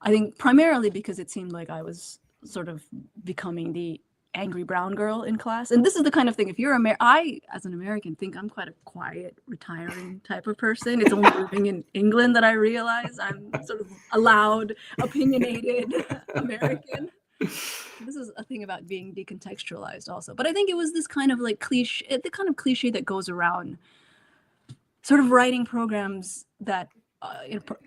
I think primarily because it seemed like I was sort of becoming the angry brown girl in class. And this is the kind of thing, if you're I, as an American, think I'm quite a quiet, retiring type of person. It's only living in England that I realize I'm sort of a loud, opinionated American. This is a thing about being decontextualized also. But I think it was this kind of like cliche, the kind of cliche that goes around sort of writing programs that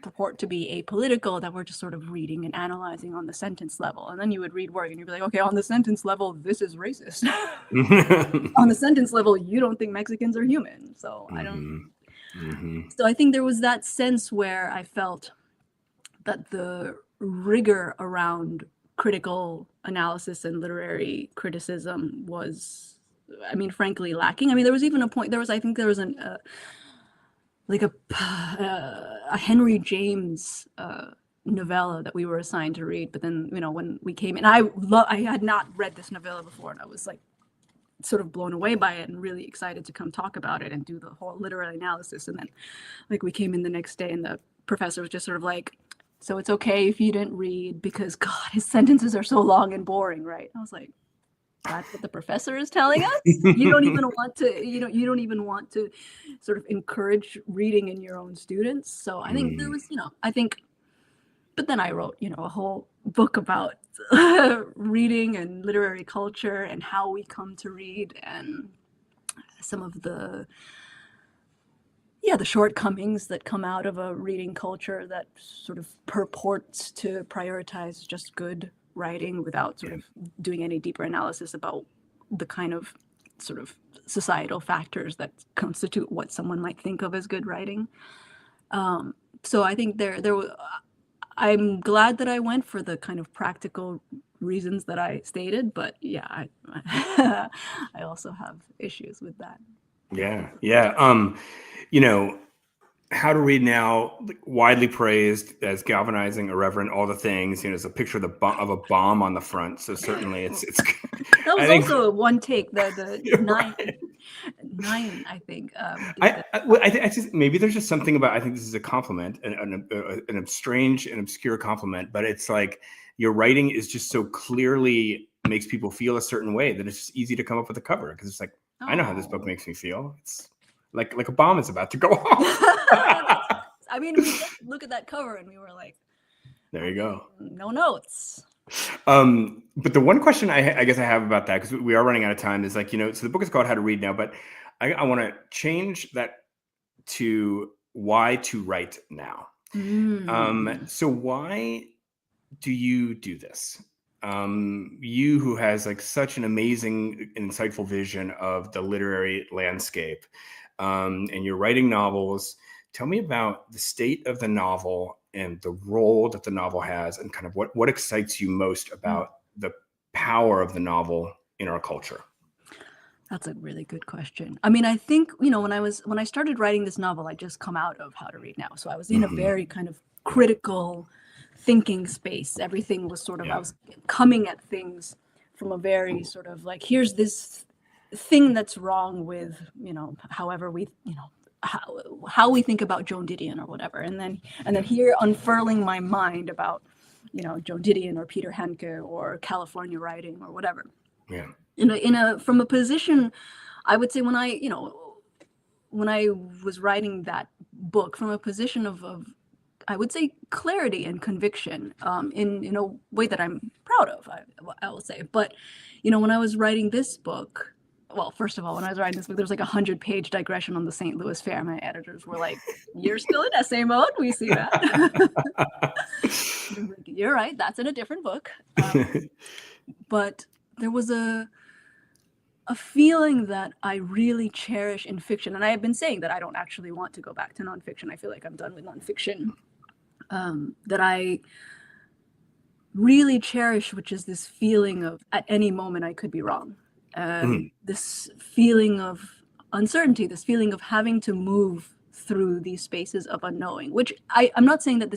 purport to be apolitical, that we're just sort of reading and analyzing on the sentence level. And then you would read work and you'd be like, okay, on the sentence level, this is racist. On the sentence level, you don't think Mexicans are human. So I don't. So I think there was that sense where I felt that the rigor around critical analysis and literary criticism was, frankly, lacking. There was even a point, I think there was a Henry James novella that we were assigned to read, but then when we came in, I had not read this novella before, and I was like sort of blown away by it and really excited to come talk about it and do the whole literary analysis. And then like we came in the next day and the professor was just sort of like, so it's okay if you didn't read because God, his sentences are so long and boring, right? I was like, that's what the professor is telling us. You don't even want to, you don't even want to sort of encourage reading in your own students. So I think there was, but then I wrote, a whole book about reading and literary culture and how we come to read and some of the shortcomings that come out of a reading culture that sort of purports to prioritize just good writing without sort of doing any deeper analysis about the kind of sort of societal factors that constitute what someone might think of as good writing. So I think I'm glad that I went for the kind of practical reasons that I stated, but I also have issues with that. How to Read Now, widely praised as galvanizing, irreverent, all the things. There's a picture of a bomb on the front, so certainly it's. That was also one take. The nine, I think. I just maybe there's just something about. I think this is a compliment, an strange and obscure compliment, but it's like your writing is just so clearly makes people feel a certain way, then it's just easy to come up with a cover, because it's like, I know how this book makes me feel. It's like a bomb is about to go off. I mean, we just look at that cover and we were like, there you go. No notes. But the one question I guess I have about that, because we are running out of time, is like, so the book is called How to Read Now, but I want to change that to why to write now. So why do you do this? You who has like such an amazing, insightful vision of the literary landscape, and you're writing novels. Tell me about the state of the novel and the role that the novel has, and kind of what excites you most about the power of the novel in our culture. That's a really good question. I mean, I think, when I started writing this novel, I just come out of How to Read Now. So I was in a very kind of critical thinking space. Everything was sort of, I was coming at things from a very sort of like, here's this thing that's wrong with, however we, how we think about Joan Didion or whatever. And then here unfurling my mind about, Joan Didion or Peter Handke or California writing or whatever. Yeah. From a position, I would say when I was writing that book, from a position of I would say clarity and conviction, in a way that I'm proud of, I will say. But, when I was writing this book, well, first of all, when I was writing this book, there was like 100-page digression on the St. Louis Fair. My editors were like, "You're still in essay mode. We see that." Like, you're right. That's in a different book. But there was a feeling that I really cherish in fiction. And I have been saying that I don't actually want to go back to nonfiction. I feel like I'm done with nonfiction. That I really cherish, which is this feeling of at any moment I could be wrong. This feeling of uncertainty, this feeling of having to move through these spaces of unknowing, which I'm not saying that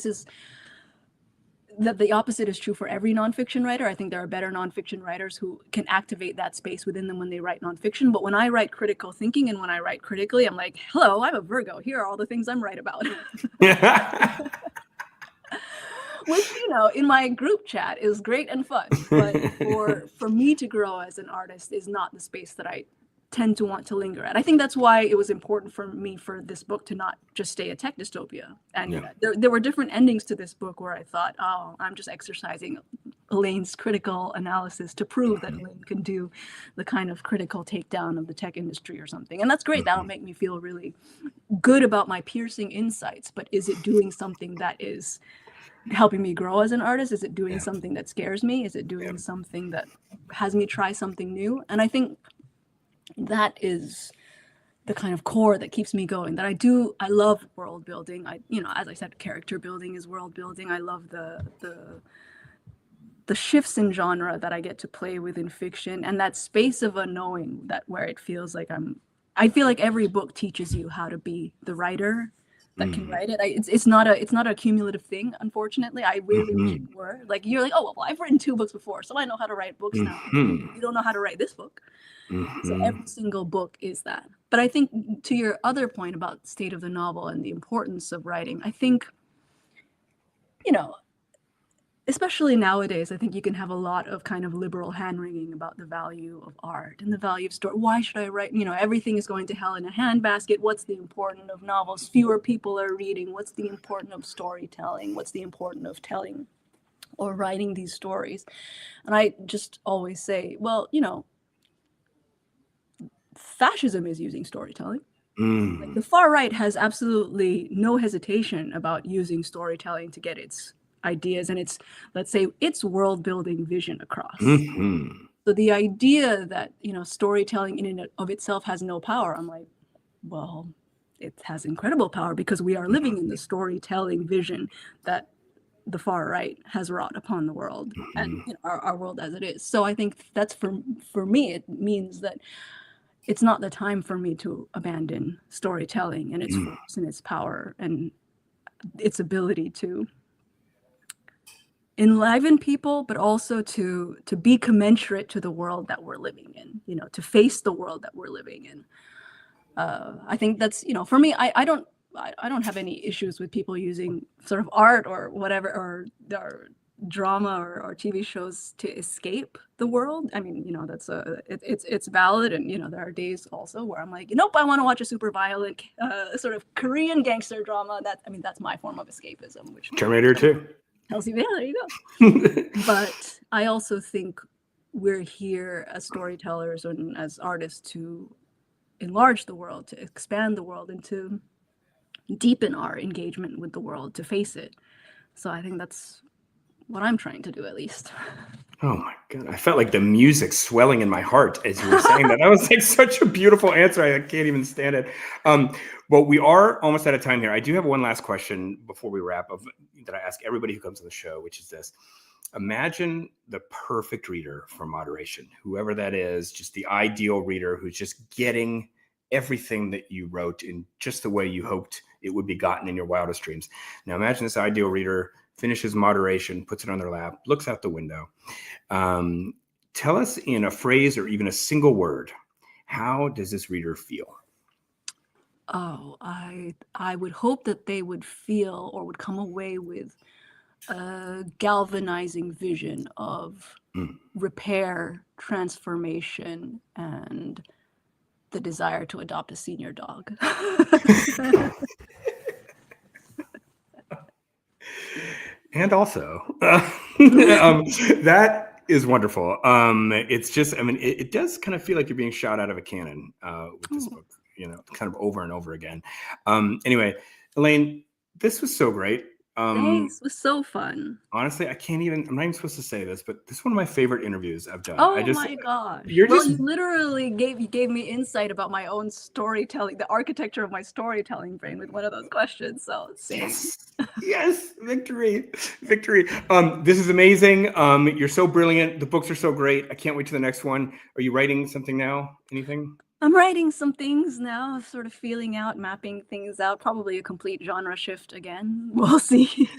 that the opposite is true for every nonfiction writer. I think there are better nonfiction writers who can activate that space within them when they write nonfiction. But when I write critical thinking and when I write critically, I'm like, hello, I'm a Virgo. Here are all the things I'm right about. Which, in my group chat is great and fun. But for me to grow as an artist is not the space that I tend to want to linger at. I think that's why it was important for me for this book to not just stay a tech dystopia. And there were different endings to this book where I thought, oh, I'm just exercising Elaine's critical analysis to prove that Elaine can do the kind of critical takedown of the tech industry or something. And that's great. That'll make me feel really good about my piercing insights. But is it doing something that is helping me grow as an artist? Is it doing something that scares me? Is it doing something that has me try something new? And I think that is the kind of core that keeps me going. That I love world building. As I said, character building is world building. I love the shifts in genre that I get to play with in fiction, and that space of unknowing, that where it feels like I feel like every book teaches you how to be the writer that can write it. It's not a cumulative thing, unfortunately. I really wish it were. Like, you're like, oh, well, I've written 2 books before, so I know how to write books now. You don't know how to write this book. So every single book is that. But I think, to your other point about state of the novel and the importance of writing, I think, especially nowadays, I think you can have a lot of kind of liberal hand-wringing about the value of art and the value of story. Why should I write? Everything is going to hell in a handbasket. What's the importance of novels? Fewer people are reading. What's the importance of storytelling? What's the importance of telling or writing these stories? And I just always say, well, fascism is using storytelling. Like, the far right has absolutely no hesitation about using storytelling to get its ideas and its world building vision across. So the idea that storytelling in and of itself has no power, I'm like, well, it has incredible power, because we are living in the storytelling vision that the far right has wrought upon the world and our world as it is. So I think that's for me, it means that it's not the time for me to abandon storytelling and its force and its power and its ability to enliven people, but also to be commensurate to the world that we're living in, to face the world that we're living in. I think that's, for me, I don't have any issues with people using sort of art or whatever, or drama or TV shows to escape the world. I mean, that's it's valid, and there are days also where I'm like, nope, I want to watch a super violent sort of Korean gangster drama. That's my form of escapism, which Terminator 2. tells you, yeah, there you go. But I also think we're here as storytellers and as artists to enlarge the world, to expand the world, and to deepen our engagement with the world, to face it. So I think that's what I'm trying to do, at least. Oh my God. I felt like the music swelling in my heart as you were saying that. That was like such a beautiful answer. I can't even stand it. Well, we are almost out of time here. I do have one last question before we wrap up that I ask everybody who comes on the show, which is this. Imagine the perfect reader for moderation, whoever that is, just the ideal reader who's just getting everything that you wrote in just the way you hoped it would be gotten in your wildest dreams. Now imagine this ideal reader finishes moderation, puts it on their lap, looks out the window. Tell us in a phrase or even a single word, how does this reader feel? Oh, I would hope that they would feel or would come away with a galvanizing vision of repair, transformation, and the desire to adopt a senior dog. And also, that is wonderful. It's just, I mean, it does kind of feel like you're being shot out of a cannon with this book, kind of over and over again. Anyway, Elaine, this was so great. Thanks, it was so fun. Honestly, I'm not even supposed to say this, but this is one of my favorite interviews I've done. Oh my gosh. You literally gave me insight about my own storytelling, the architecture of my storytelling brain with one of those questions. So yes, victory. This is amazing. You're so brilliant. The books are so great. I can't wait to the next one. Are you writing something now? Anything? I'm writing some things now, sort of feeling out, mapping things out, probably a complete genre shift again. We'll see.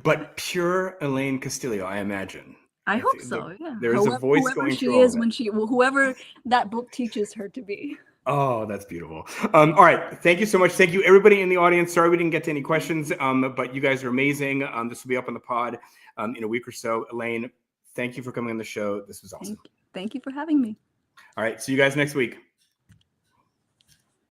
But pure Elaine Castillo, I imagine. I hope so, yeah. There is a voice going through all of it. Whoever that book teaches her to be. Oh, that's beautiful. All right. Thank you so much. Thank you, everybody in the audience. Sorry we didn't get to any questions, but you guys are amazing. This will be up on the pod in a week or so. Elaine, thank you for coming on the show. This was awesome. Thank you for having me. All right. See you guys next week.